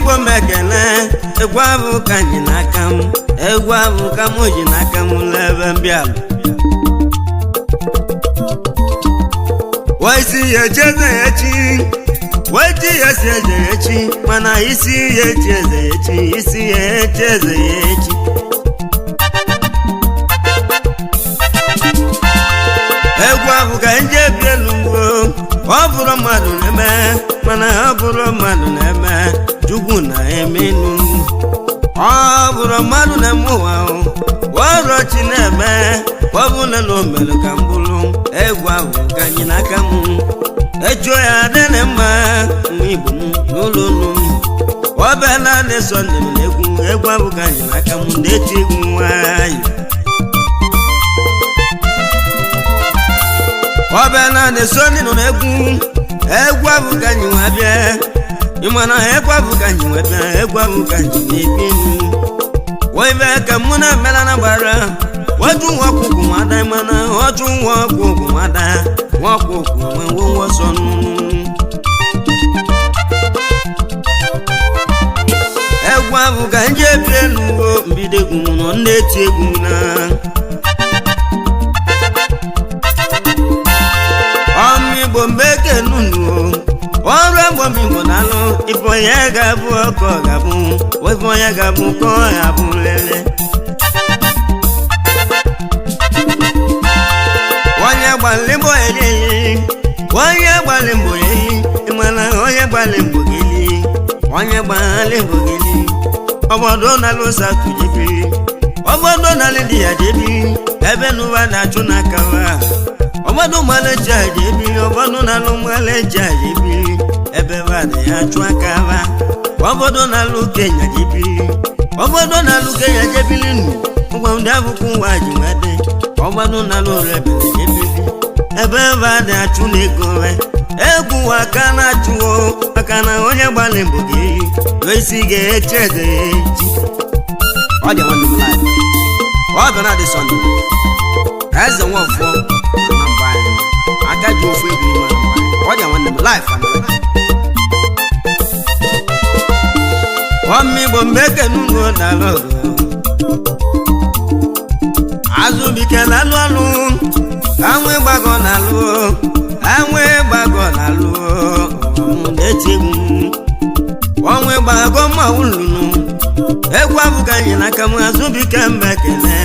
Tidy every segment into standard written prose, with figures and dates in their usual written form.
Igbo mekele egwu abụ ka anyị n'aka m egwu abụ ka m ji n'aka m n'ebe mbịalụ waisi ya echeze ya echi waiti ya si eze ya echi mana isi ya echi eze ya echi isi ya echi eze ya echi egwu abụ ka nje bi elu mgbo ọ bụrụ mmadụ na-eme mana ọ bụrụ mmadụ na-eme Chukwu na-emenu ọ bụrụ mmadụ na-eme ụwa ọrụ chi na-eme ọ bụla na o mere ka m bụrụ egwu ahụ ka anyị n'aka m echuo ya adịrị mma nwa Igbo m n'ụlọ unu ọ bịala na-eso nne m egwu ahụ ka anyị n'aka m na-eti egwu nwayọ ọ bịala na-eso nne nọ egwu ahụ ka anyị nwa bịa ịmana egwu ahụ ka anyị nweta egwu ahụ ka anyị na-ebi webe ka mụ na mela na gbara waju nwa ọkụkụ nwada ịmana ọjụ nwa ọkụkụ nwada nwa ọkụkụ nwe ọsọ egwu ahụ ka anyị ebi elu mbido egwu nọ na-eti egwu na Igbo mgbe kenunu ọrụ egbo Igbo na-alụ ife onye ga-abụ ọkọ ga-abụ ife onye ga-abụ ka ọ ga-abụ lele onye gbalị mbọ eli onye gbalị mbọ eli ịmana onye gbalị mbọ geli onye gbalị mbọ geli obodo na-alụ satụ jebiri obodo na-alụ dị ya jebiri ebe n'ụwa na-achụ n'aka ha obodo maleji ajebiri obodo na-alụ maleji ajebiri ebe bada ya chụ aka ha obodo na-alụ Kenya jebiri obodo na-alụ Kenya jebiri nụ ngwa ndị abụkwu nwa ji nwede obodo na-alụ rebele jebiri ebe bada achụ n'ego egwu aka na-achụwo aka na onye gbalị mbụ ga-eyi isi ga-eche eze ya echi ọ dị nwanne m live ọ bịa na dị Sọnde eze nwafọ aka ji ofu ego ime ọ dị nwanne m live Igbo mmeke n'ụlọ dara ọgụ Azụbike na-alụ ọlụ anwụ ịgbagọ na-alụ anwụ ịgbagọ na-alụ na-eti egwu ọnwụ ịgbagọ ma ụlụnụ egwu abụka anyị n'aka m Azụbike mmekele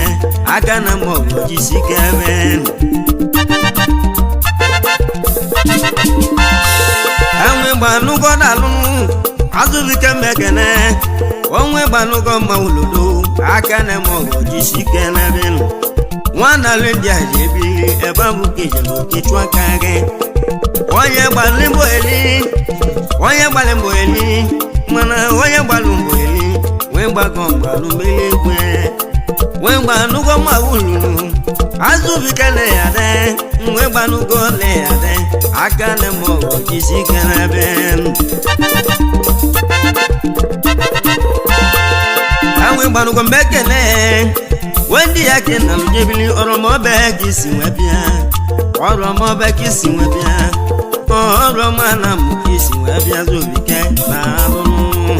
aka na m ọgụ jisike ebe anwụ ịgbanụgọ na-alụ Azụbike mmekele onwe gbanụgọ ma ụlọdo aka na m ọgụ jisike n'ebe nụ nwana ndị a ji ebili ebe abụka ijele okechu aka gị onye gbalị mbọ eli mana onye gbalụ mbọ eli wee gbagọ mgbalụ mmeri egwu wee gbanụgọ ma ụlụnụ Azụbike le ya de wee gbanụgọ le ya de aka na m ọgụ jisike n'ebe anwụ ịgbanụgọ mgbe ekele wendị ya ke na lụjebili ọrọmọbe ka isi nwe bịa ọrọmọbe ka isi nwe bịa ọrọma na m ka isi nwe bịa Azụbike na alụnụ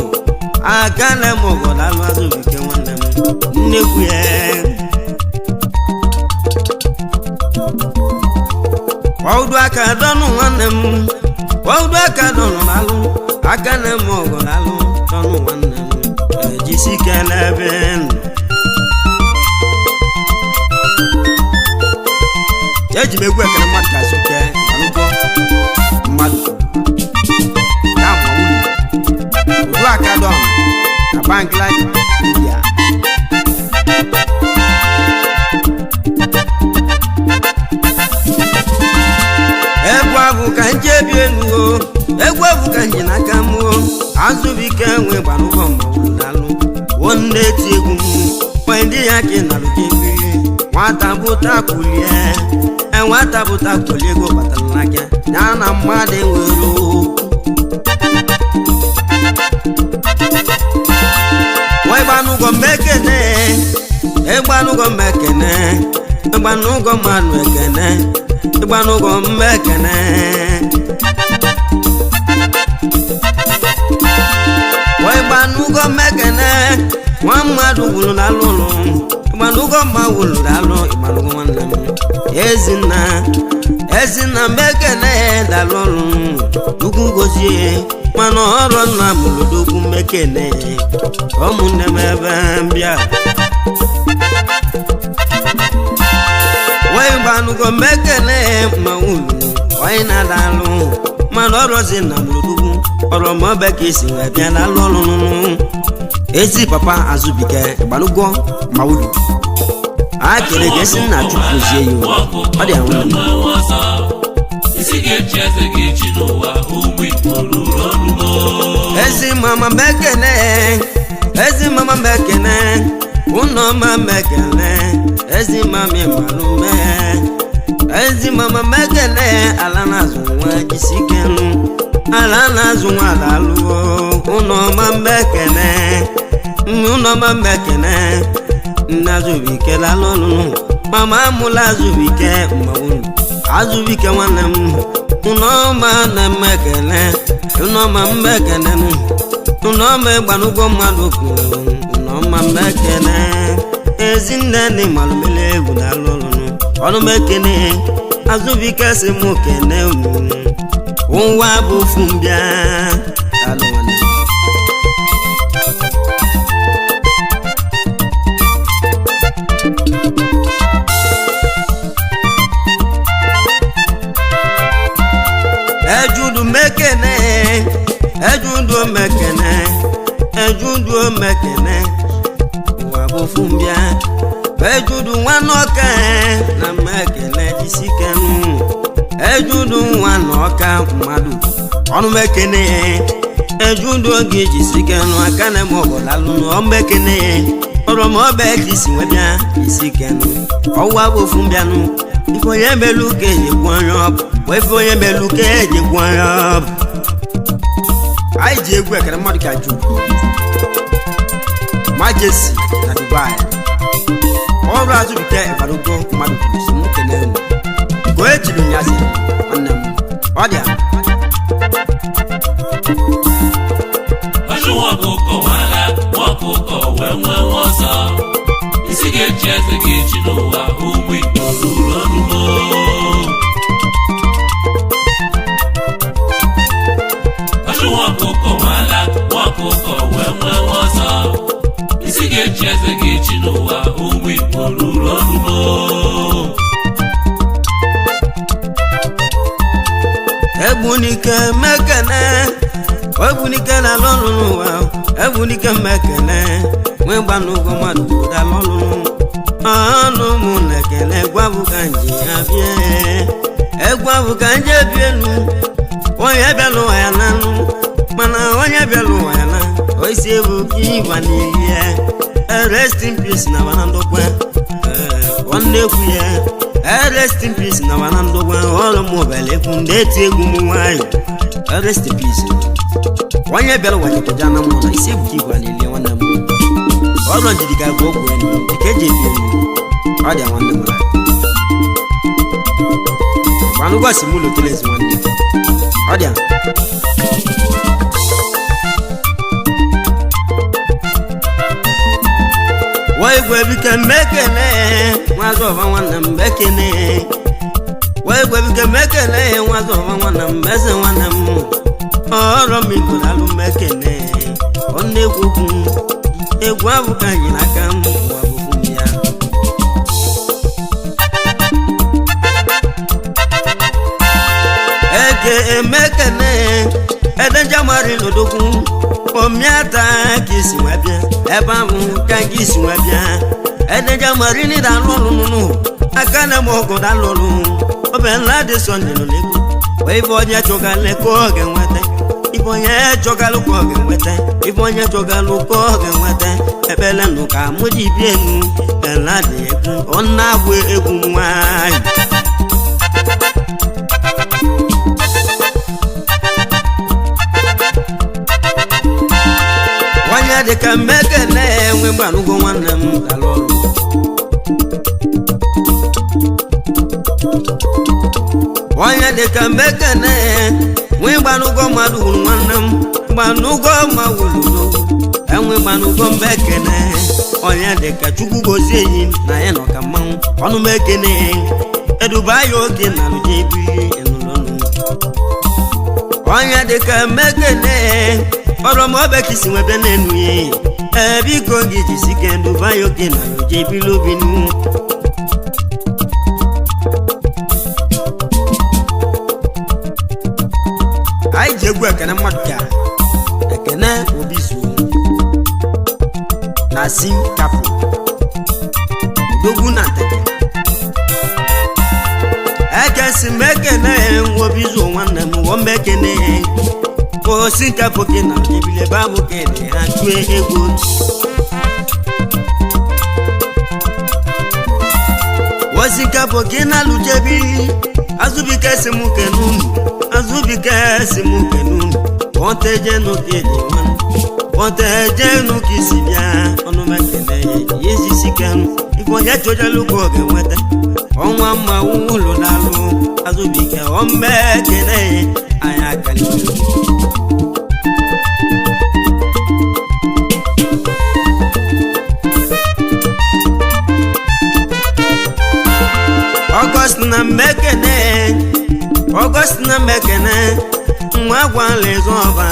aka na m ọgọdọ alụ Azụbike nwanne m nnekwu ya ọdụ aka dọnụ nwanne m ọdụ aka dọnụ n'alụ aka na m ọgọdọ alụ dọnụ nwanne m jisike n'ebe eji megwu ekele mmadụ ka soke alụgo mmadụ ya ma ulu udu aka dọm na Bangladesh India egwu abụ ka nje bi elu egwu abụ ka nje n'aka m azụbike nwe gbanụgọ ma ulu n'alụ wonde ti egwu ndị ya ka na lukiri nwata bụta kulie nwata bụta kulie ego batara n'aka ya na mmadụ enwere wee gbanụgọ mmekene ịgbanụgọ mmekene ịgbanụgọ mmanụ ekene ịgbanụgọ mmekene wee gbanụgọ mmekene nwa mmadụ wụrụ n'alụ ụlọ ịgbanụgọ mma wụrụ n'alụ ịgbanụgọ nwanne m ezinna mmekene dalụ ọrụ ugwu gozie mana ọrụ nna mụrụ dogwu mmekene ụmụnne m ebe mbịa wee gbanụgọ mmekene ma wụrụ onye na-adalụ mana ọrụzi nna mụrụ dogwu ọrụ ma ọbe ka esi wee bịa n'alụ ọrụ ezi papa azụbike gbanụgọ ma wụrụ a kere gị esi nna chụpụzie ya ọ dị ahụ ezi mama mekene ụnọ ma mekene ezi mami malume ezi mama mekene ala na-azụ nwa jisikenu ala na-azụ nwa alalụọ ụnọ ma mekene Azụbike lalụnụ mama mụla azụbike mmanwụ azụbike nwanne m ụnọma na mmekele ụnọma mmekele ụnọma gbanụgwọ mmadụ kwuru ụnọma mmekele ezinne ndị malụmele egwu na-alụlụnụ ọnụ mekene azụbike si mụ kene ụwa bụ ofu mbịa alụ nwanne ejudu mekene ụwa bụ fumbia ejudu nwanọka na mekene jisikenu ejudu nwanọka mmadụ ọnụ mekene ejudu oge jisikenu aka na mọbụlalụ ọmekene ọrọma ọba jisi nwebịa jisikenu ọwa bụ fumbianụ ife onye melu ka ejegwu anya ọbụ ife onye melu ka ejegwu anya ọbụ anyị ji egwu ekere mmadụ ka ju Majesty na Dubai ọrụ azụbike ịgbarugo mmadụ kwuru si nwoke na-ewu ka o ejiri nyazi nwanne m ọ dị isi ga-eji eze ga-eji n'ụwa ụmụ Igbo ruru ọrụgo ọkụkọ nwala ọkụkọ wee nwee ọzọ isi ga-eji eze ga-eji n'ụwa ụmụ Igbo ruru ọrụgo egbunike mekene egbunike na lọrụ n'ụwa egbunike mekene nwee gbanụgwọ mmadụ ụda lọrụ ọnụ mụ na-ekele gwabụ ka nji abịa egwu abụ ka nje bi elu onye bịala ụwa ya na nụ mana onye bịala ụwa ya na oisi ebu ịgwa n'ilie rest in peace na wana ndokwa nwanne ekwu ya rest in peace na wana ndokwa ọrụ m obele ekwu ndị eti egwu m nwanyị rest in peace onye bịala ụwa jekọja na mụ na isi ebu ịgwa n'ilie nwanne m ọrụ njidi ga-agwa ogwu enu dịka eji ebi enu ọ dị nwanne m gbanụgwa si mụ lotelezi nwanne ọ dị wee gwebike mmekene nwazọba nwanne m bekene wee gwebike mmekene nwazọba nwanne m eze nwanne m ọrụ m Igbo na-alụ mmekene ọ na-ekwu okwu egwu abụ ka anyị n'aka m ụwa bụ ya gị si wee bịa ebe ahụ ka gị si wee bịa edeja marini dalụ ọrụ nụnụ aka na m ọgụ dalụ ọrụ obela dị sọnde nọ n'egwu ife onye chọgalụ ka ọ ga-enweta ife onye chọgalụ ka ọ ga-enweta ife onye chọgalụ ka ọ ga-enweta ebele nụ ka mụ dị bie enu ela dị egwu ọ na-agwụ egwu nwanyị onye dịka mmeke na-enwe mgbanụgwọ nwanne m dalụ ọrụ onye dịka mmeke na-enwe mgbanụgwọ mmadụ wuru nwanne m mgbanụgwọ ma wuru enwe mgbanụgwọ mmeke na onye dịka chukwu gozie enyi na ya nọ ka mmanwụ ọnụ meke na eduba ya oge na alụje ebili enụlọnụ onye dịka mmeke na ọrọmọbeki si nwebe n'enu ya biko gị jisike nduba ya oge na alụje ebili obinu anyị ji egwu ekene mmadụ ka ekene obi zuo na si kapụ odogwu na ntete ekesi m ekene obi zuo nwanne m wọ m ekene osi kapụ gị na ebile babụ ka ede ha tue egwu osi kapụ gị na alụjebili azụbike si m kenunu azụbike si m kenunu pọtejenu ka ede nwanne pọtejenu ka isi bịa ọnụ mekene ya ezisi kenu ife onye chọjalụ ka ọ ga-enweta ọnwa mma ụlọ dalụ azụbike ọmmekene anyị akalite August na mekene August na mekene nwa gwala ịzọba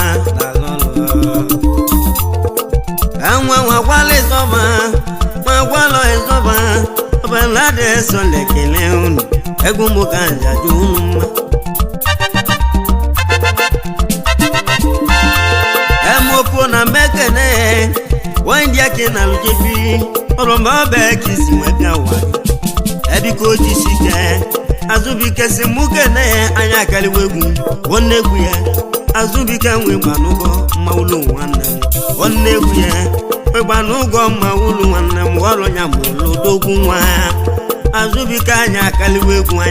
nwa gwala ịzọba nwa gwala ịzọba ọbala dị eso lekele unu egwu mụ ka njaju unu mma emopo na mekene wandi ake na lujebi ọrọmba ọba ekisi nwebịa wa ebiko jisike azụbike si mụke na anya akaliwa egwu nwanne egwu ya azụbike nwe gbanụgọ mma ụlọ nwanne m nwanne egwu ya nwe gbanụgọ mma ụlọ nwanne m ọrụ ya ma ụlọ dogwu nwa azụbike anya akaliwa egwu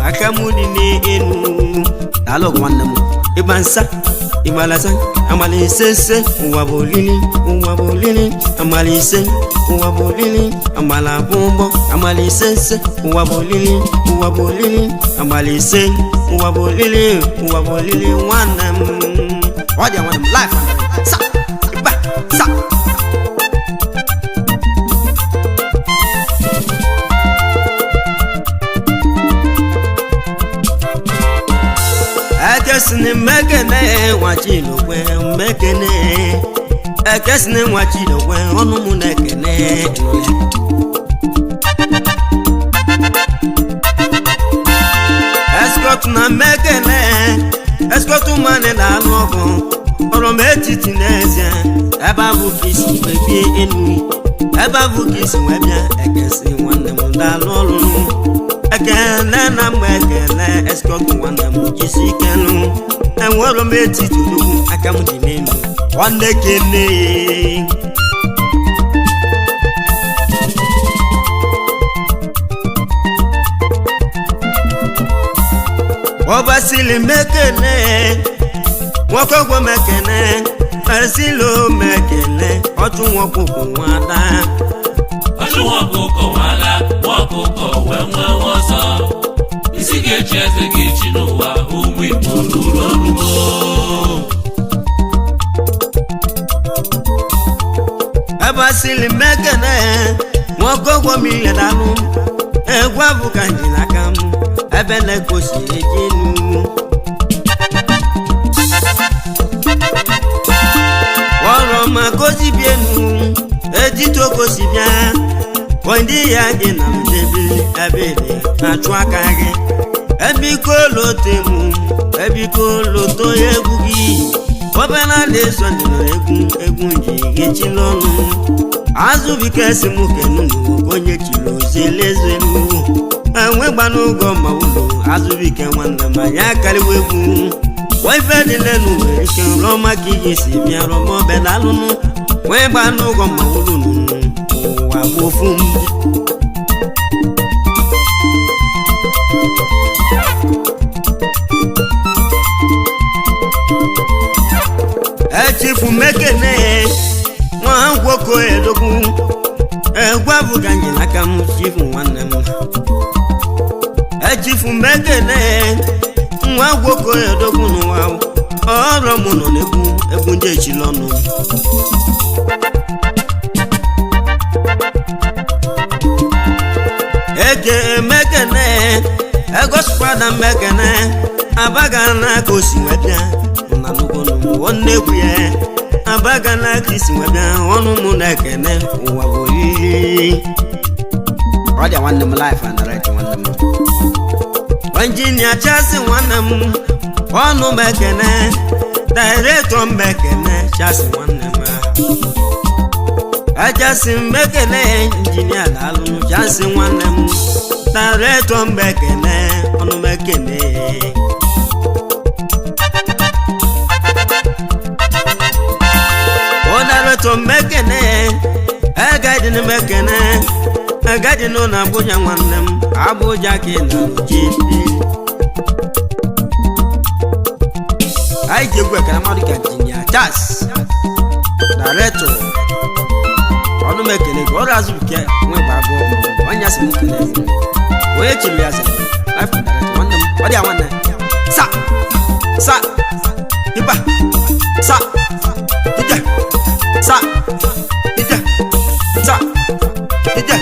aka m dị n'elu daalụ nwanne m ịgba nsa ịgbalasa amalise ụwa bụ olili amalise ụwa bụ olili amala bụ ụgbọ amalise ụwa bụ olili amalise ụwa bụ olili nwanne m ọ dị nwanne m life sa ịgba sa ekesini mekene nwachilokwe mekene ekesini nwachilokwe ọnụ mụ na-ekene eskọt na mekene eskọt mmanị na-alụ ọgụ ọrụ m etiti n'ezie ebe abụ ka isi mebie enu ebe abụ ka isi wee bịa ekesi nwanne m na-alụ ọrụ ekele na mgbe ekele eskọt nwanne m jisi ikenu enwere m etiti ugwu aka m dị n'elu nwanne kene ọbasili mekene nwoke ọgwọ mekene asilo mekene ọchụ nwokwukwu nwada ọchụ nwokwukwu nwada nwokwukwu wee nwe ọzọ isi ga-echi eze gị chi n'ụwa ụmụ Igbo n'ụlọ ọrụgo abasili mekene nwoke ọgwọ mile dalụ egwu abụ ka nji n'aka m ebe na-ekosi eji enu ọrụ ma gozi bienu ejitokosi bịa ndị ya gị na mdebe ebede na-achụ aka gị ebiko lote mụ ebiko loto egwu gị obena leso egwu ji echila ọnụ azụbike si m kenunu onye chiri ozelezelu enwe gba n'oge ọma ụlọ azụbike nwanne m anya karịwa egwu ife dịle n'ụwa ike rụọ maka iji si bịa rọma obena alụnụ nwee gba n'oge ọma ụlọ ụwa bụ ofu mbụ echifu mekene nwa ngwoko edogwu egwa bụ ka anyị n'aka m chifu nwanne m echifu mekene nwa ngwoko edogwu n'ụwa ọrụ m nọ n'egwu ndị echila ọnụ eke mekene egosipụta mekene abaga n'aka osi webịa na n'ugonu onnekwu ya abaga n'aka isi webịa ọnụ mụ na-ekene ụwa bụ oriri ọ dị nwanne m life and right nwanne m injinia chasi nwanne m ọnụ m ekene director m ekene chasi nwanne m achasi m ekene injinia daalụ chasi nwanne m director m ekene ọnụ m ekene to mekene agadin mekene agadin na Abuja nwanne m Abuja ka na jibi ai jegwe kana madu ka jinya tas director onu mekene go razu ke nwe bago onya si mekene oye chimi ase life director nwanne m odi nwanne sa iba sa ije sa ije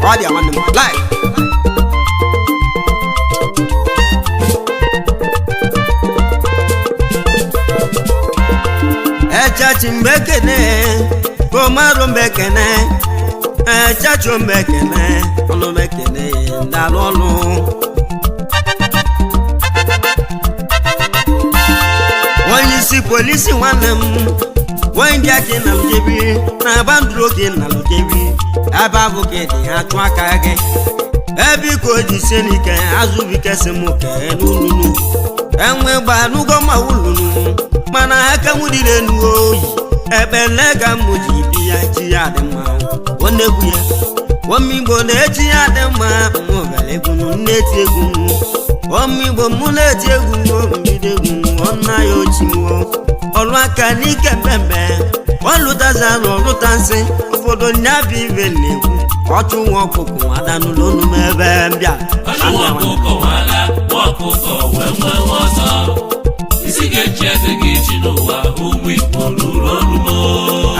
ọ dị nwanne m live echachi mbekene komaru mbekene echachi mbekene ọnụ mbekene ndalụ ọlụ onye isi polisi nwanne m ndị aka na lujebi na bandụrụ oge na lujebi ebe abụ ka dị atụ aka gị ebe iko ji sie n'ike azụbike si m ke n'ulunu enwe gba n'ụgọ ma ulunu mana aka m dịrị enu oyi ebe lega m ji bi ya chi ya dị mma onegwu ya omigbo na-echi ya dị mma nwobere egwu na-eti egwu omigbo mụ na-eti egwu mbido egwu ọnna ya ochiwo ọrụ aka n'ike mmemme ọlụtazara ọlụta nsị ụfọdụ nyabụ ibe na-egwu ọchụ nwa ọkụkụ adanụlọ ọnụ m ebe mbịa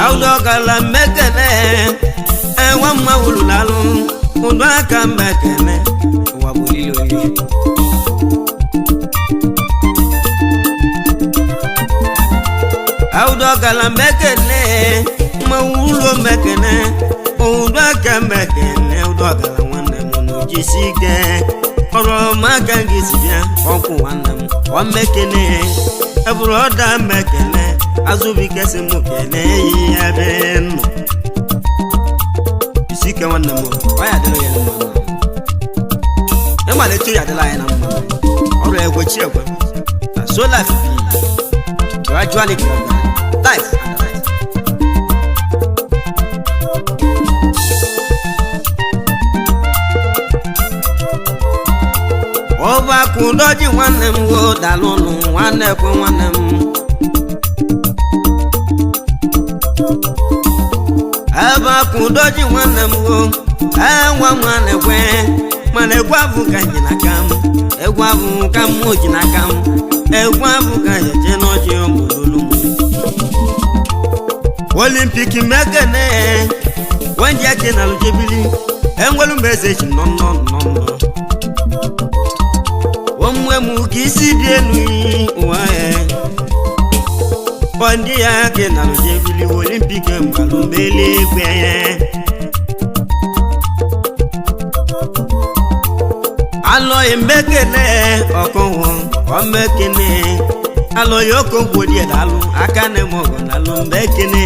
aụdọgala mmekene enwe mma wululalụ ụdọ aka mmekene ụwa bụ ili oriri aụdọgala mmekene mawulo mmekene ụdọ aka mmekene ụdọgala nwanne m n'ojisi ike ọrụ maka gị si bịa ọkwụ nwanne m ọ mmekene ebụrụ ọda mmekene azụbike si m kene yi ebe nnọ isi ike nwanne m ọ ya dịrị ya mma ịmalite ya dịla ya na mma ọrụ egwechi egwe na so life gradually life and life ọba kụdoji nwanne m wo dalụnụ nwanne kwe nwanne m ebe kụdoji nwanne m wo enwe nwanne kwe mana egwu abụ ka ji n'aka m egwu abụ ka m ji n'aka m egwu abụ ka jeje n'ọjị ọmụlụlụ m olimpik mekene wenji ake na lujebili enwelu mbeze ji nọ omwe mu ka isi dị elu ụwa bọndị ya ke na lujebili olimpik mgbalụ mele egwe alọghị mbekene ọkụwụ ọmekene alo yoko gwodi dalu aka ne mogo dalu mbekene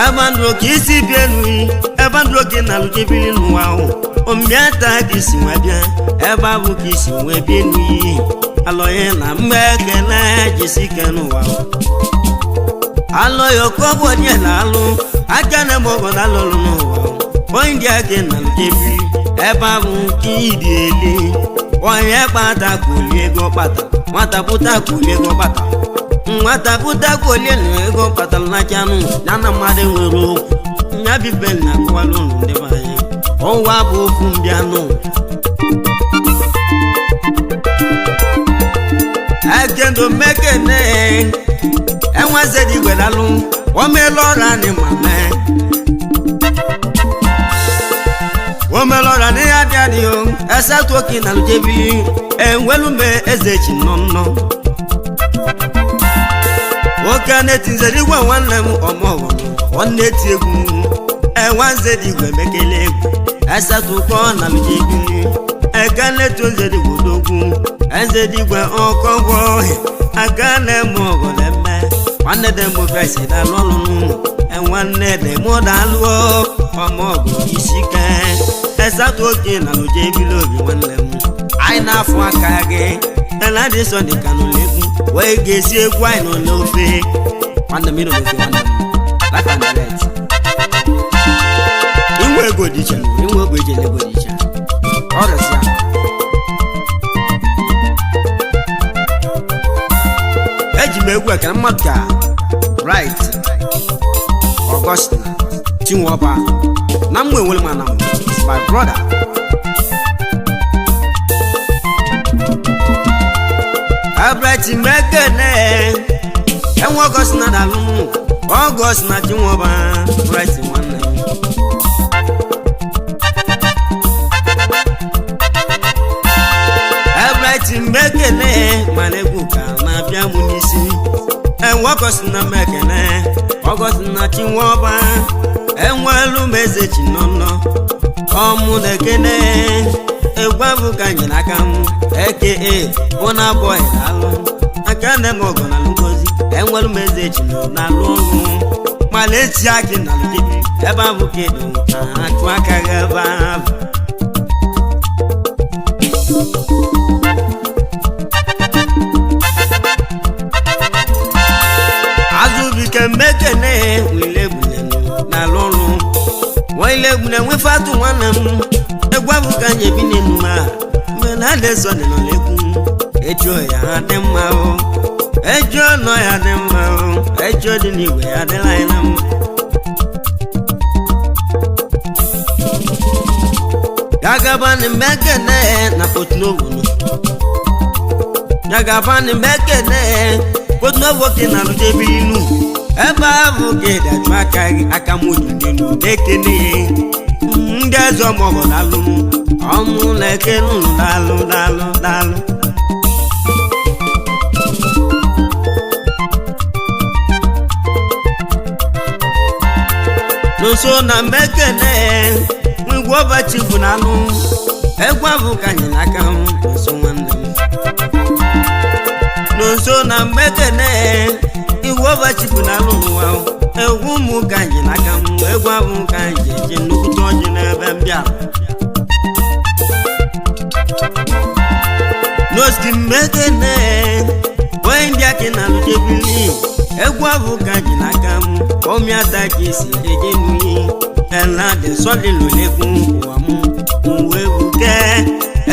abandro kisi bienui abandro kinalu jibili nuwao omiata kisi wabia ebabu kisi webienui alo ye na mbekene jisike nuwao alo yoko gwodi dalu aka ne mogo dalu nuwao oindi ake nalu jibili ebabu kidiele onye kpata kwuli ego kpata nwata pụta kwuli ego kpata nwata pụta kwuli ego kpata na chanụ ya na mmadụ nwere okwu nya bibe na kwalụ ndị banye ọwa bụ okwu mbịanụ ekendo mekene enwezedi gwedalụ omelọra ni mame omelora ni adiadi o esa toki na lujebi enwelume ezechi nonno oka neti nzeri gwa nwanne m omowo onne ti egwu enwanze di gwe mekele egwu esa toko na lujebi eka neti nzeri godogwu enze di gwe okogwo aka na mo goleme nwanne dem mo fesi da lolunu enwanne dem mo daluo omogo isike esa toke na lo je bi lobi nwanne m ai na afu aka gị ela dị so dị kanu legwu wee ga-esi egwu ai no n'ofe nwanne m ino n'ofe nwanne m like and direct inwe ego dị iche inwe ego eji ego dị iche ọ resi eji m egwu ekere mmadụ ka right Augustine Chinwoba na mgbe enwere mana m my brother Abrati mekene enwe August na dalu August na Chinwoba right one Abrati mekene maneguka na bia munisi enwe August na mekene August na Chinwoba enwelu meze chinono omudekene egwabu kanye nakam eke ona boy dalu akane mogo na lugozi enwelu meze chino na lulu maleti ake na ludibi ebabu kedu atu akagaba azubi kemekene wilebulenu na lulu wailegbune wifatu nwanne m egwabu kanye bi n'enu ma mena leso ne no legwu ejo ya dị mma o ejo no ya dị mma o ejo dị n'igwe ya dị laina m gagabani mekene na potnovu gagabani mekene potnovu ke na lujebinu ebe ahụ ga-edaju aka gị aka modu n'elu ekene ndị eze ọmọgọ dalụ ọmụ na ekenu dalụ n'oso na mbekene nwigwe ọbachi bụ n'alụ egwu abụ ka anyị n'aka m n'oso nwanne m n'oso na mbekene iwu ọbachi bụ n'alụ n'ụwa egwu ụmụ ka anyị n'aka m egwu abụ ka anyị eje nnukwute ọjị n'ebe mbịa n'osi mbekene onye ndị aka na alụjebili egwu abụ ka anyị n'aka m ọmịata ka esi eje n'iyi ela dị sọlị lụlegwu ụwa m uwe buke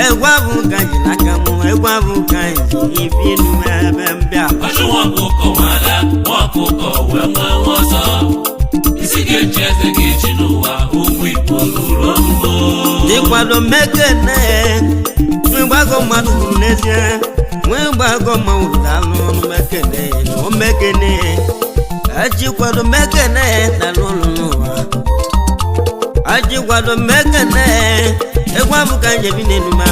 egwu abụ ka anyị n'aka m egwu abụ ka anyị ibi n'ume ebe mbịa Ochu Okuko nwada Okuko wee nwee ọzọ isi ga-eji eze ga-eji n'ụwa ụmụ Igbo lụrụ ọgụgụ dịkwado mekene nwegbago mmadụ hụrụ n'ezie nwegbago mmanwụ dalụ ọnụ mekene o mekene ajikwado mekene dalụ ọnụ n'ụwa ajikwado mekene egwu abụ ka njebi n'elu ma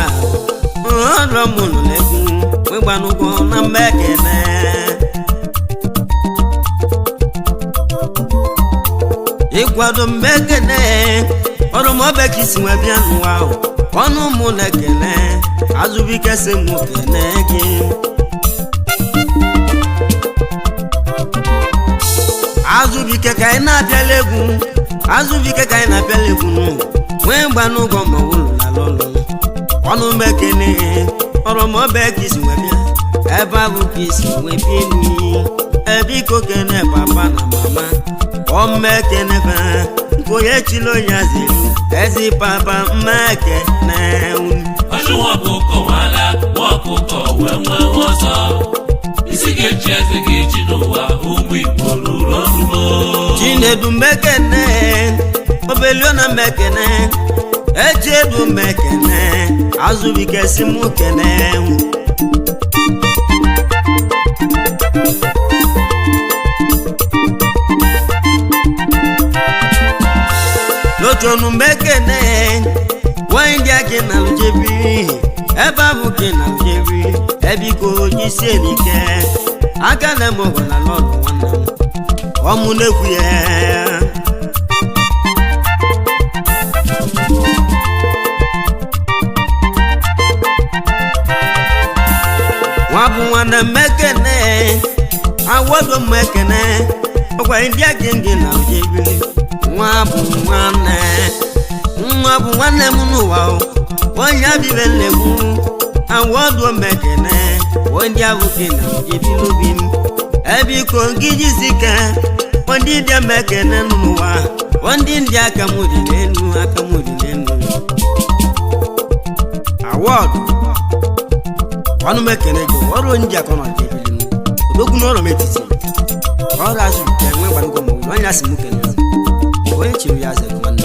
ọrụ mụnụ n'egwu nwegbanụgwọ na mekene ịkwado mmekene ọrụ ma ọbịa ka isi nwe bịa n'ụwa ahụ ọnụ mụ na-ekene Azụbike sị mụ kene gị Azụbike ka anyị na-abịala egwu Azụbike ka anyị na-abịala egwu nwee mgba n'ụgwọ ma ụlọ n'ala ọlụ ọnụ mekene ọrọmọbe ka isi wee bịa ebe ahụ ka isi wee bịa elu ebiko kene papa na mama ọmmekene ba onye chilo ya zelu ezi papa mmekene Ochu Okuko wala Okuko wee nwee ọsọ isi ga-echi eze ga-echi n'ụwa ụmụ Igbo ruru ọrụmo Chinedu mekene Obeliona mekene Ejedu mekene Azụbike si mụ kene Lochonu mekene Windi ake na lujebi ebe ahụ ke na lujebi ebiko isi elike aka na m ọgwara n'ọrụ nwanne m ọmụ na-ekwu ya nwa bụ nwanne mmekene awodo mmekene ọkwa ndị ake ngị na lujebi nwa bụ nwanne m n'ụwa onye abibe nlegbu awodo mmekene ndị abụke na lujebi n'obi m ebiko gị jizike ndị ndị mmekene n'ụwa ndị ndị aka m dị n'elu awọdụ ọnụ mekene gị ọrụ ndị aka nọ jebili odogwu n'ọrụ m etiti ọrụ Azụbike enwe gbanugo ma onye asị m kene onye chiri ya zere nwanne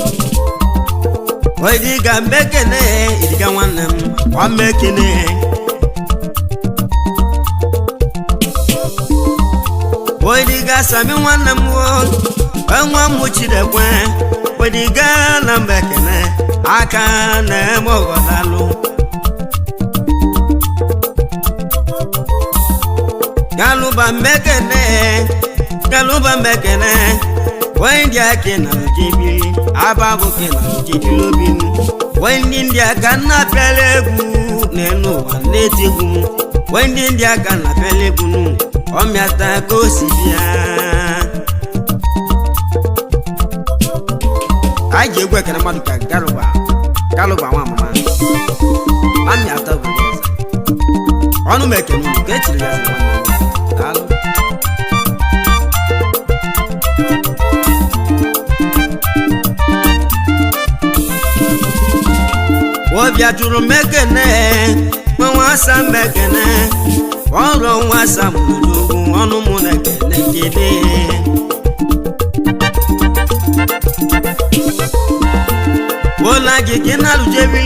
m idiga mbekene idiga nwanne m ọmmekene Odiga sami nwanne m enwa m Chidekwe Odiga na mbekene aka na-eme ọgọdalụ Galuba mbekene Wendi ake na lujebi Ababuke na lujebi lobi m Wendi ndị aka na-apịala egwu n'elu ụwa na-eti egwu m Wendi ndị aka na-apịala egwu m ọmịata ka o si bịa anyị ji egwu ekene mmadụ ka galuba nwa mama amịata bụ eze ọnụ m ekene unu ka echiri ya eze nwanne m daalụ Obia jụrụ m ekene nwasa m ekene ọrụ nwasa m n'ugwu ọnụ mụ na ekene kene ụlọ gị gị na lujebi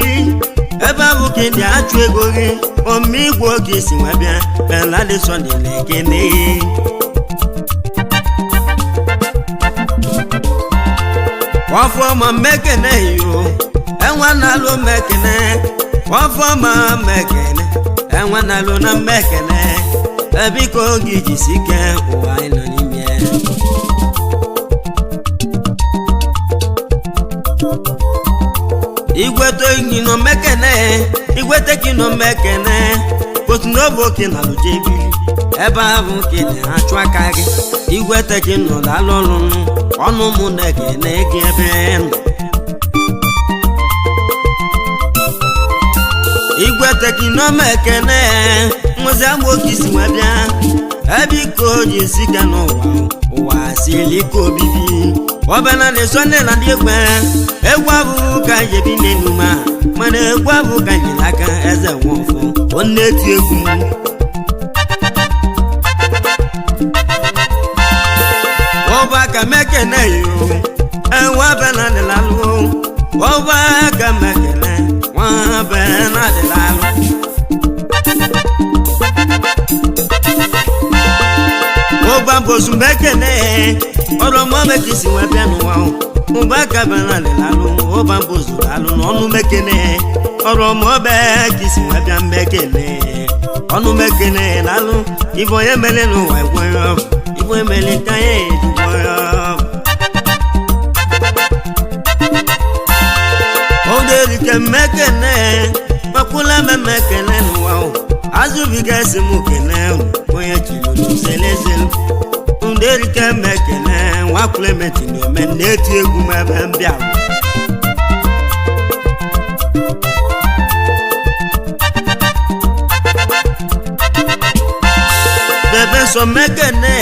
ebe ahụ ka ndị achụ ego gị omigwe oge si nwa bịa beladisọdị na ekene ọfọma mmekene yo enwe na-alụ mmekene ọfọma mmekene enwe na-alụ na mmekene ebiko gị jisi ike ụwa anyị nọ n'ime igwete gị nọ mmekene igwete gị nọ mmekene otu n'obe oke na lujebi ebe ahụ ka na-achụ aka gị igwete gị nọ dalụ ọrụ ọnụ mụ na-ekene gị ebe nọ igwete gị nọ mmekene nwezi agba oke isi nwe bịa ebe ike oji sika n'ụwa siri ike obibi ọbana na-eso nne na ndị egwu abụghị ka jebi n'elu mana egwu abụghị ka nyere aka eze nwofọ onye eti egwu ọba ka mekene yo enwe abana dịlalụ ọba ka mekene nwa abana dịlalụ ọba bozu mekene ọrụ ọmụme ka isi nwe bịa n'ụwa ụba ka bana dịlalụ ọba bozu lalụ n'ọnụ mekene ọrụ ọmụme ka isi nwe bịa mekene ọnụ mekene lalụ ibe onye mele n'ụwa egwere ibe emele ka ya ejigwere oderike mekene mekene n'ụwa azụbiga esi m kene onye chiri zelezelu nderike mekene nwa Clement na-eme na-eti egwu m ebe mbịa bebe so mekene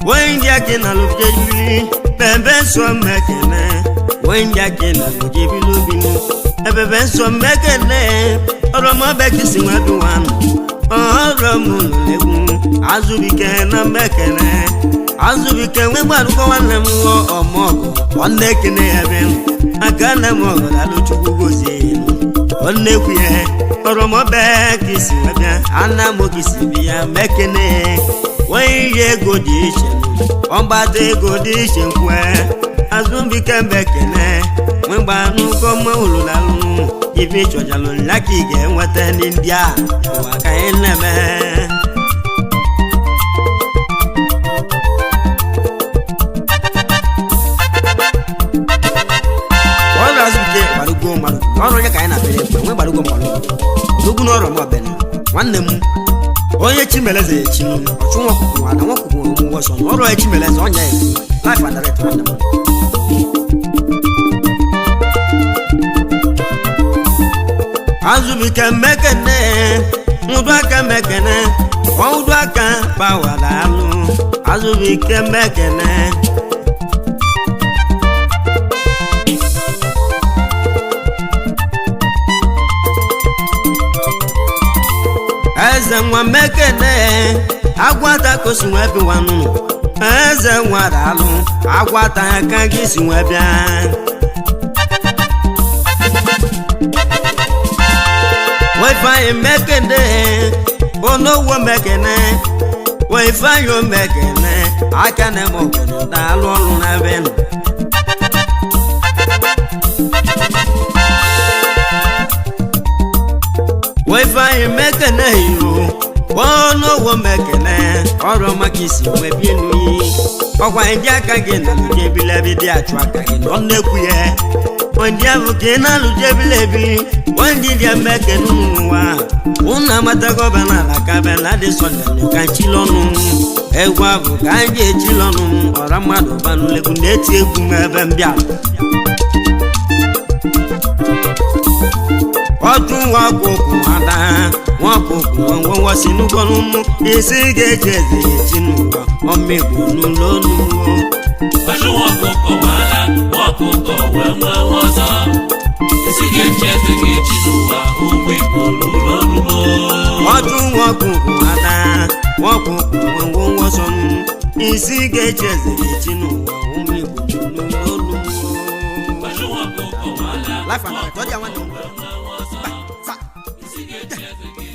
wenja kina lujebili bebe so mekene wenja kina lujebili binu bebe so mekene oromo bekisi nwaduwan oromo lebu azubike na mekene azubike we gbaruko nwanne m omogo onne kene ebe akana mo lalu chukwu gozie onne kuye oromo bekisi wabia ana mo kisi bia mekene weye ego dị iche ọgbada ego dị iche nkwe azụmbike mbekene nwegbanụkọ mma ụlụlalụ ife chọjalụ nlaka ị ga-enweta ndị a ụwa ka anyị na-eme ọrụ azụmbike gbarugo mmadụ ọrụ onye ka anyị na-apịrị ekwe nwe gbarugo mmadụ odogwu n'ọrụ m ọbịa nwanne m onye chimeleze chinu ọchụ nwokwukwu ada nwokwukwu ụmụ ọsọ ọrụ onye chimeleze onye life and direct nwanne m azụbike mmekene nwụdụ aka mmekene ọwụdụ aka bawara alụ azụbike mmekene eze nwa mekene agwata kosi nwe bi wanu eze nwa dalu agwata aka gị si nwe bịa wefai mekene onowo mekene wefai mekene aka na mo dalu ọrụ na benu wefai mekene yo wono wo mekene ọrụ maka isi nwe bi enu yi ọkwa ndị aka gị na lujebile bi dị achụ aka gị nọ nnekwu ya ndị ahụ ka ị na-alụjebile bi ndị dị mekene n'ụwa ụnụ amatago ọbanala ka bela dị sọdelu ka nchilọnụ egwu ahụ ka anyị echilọnụ ọra mmadụ banụlegwu na-eti egwu m ebe mbịa ọtụ nwa ọkụkụ ada nwa ọkụkụ nwa si n'ụgọnụmụ isi ga-eji eze echi n'ụwa ọmịgbo n'ụlọ onugbo ọchụ nwa ọkụkọ wala nwa ọkụkọ wee nwe ọzọ isi ga-eji eze ga-echi n'ụwa ụmụ Igbo n'ụlọ onugbo ọtụ nwa ọkụkụ ada nwa ọkụkụ nwa ọzọ isi ga-eji eze echi n'ụwa ụmụ Igbo n'ụlọ onugbo ọchụ nwa ọkụkọ wala life and direct, wee nwe ọzọ isi ga-eji eze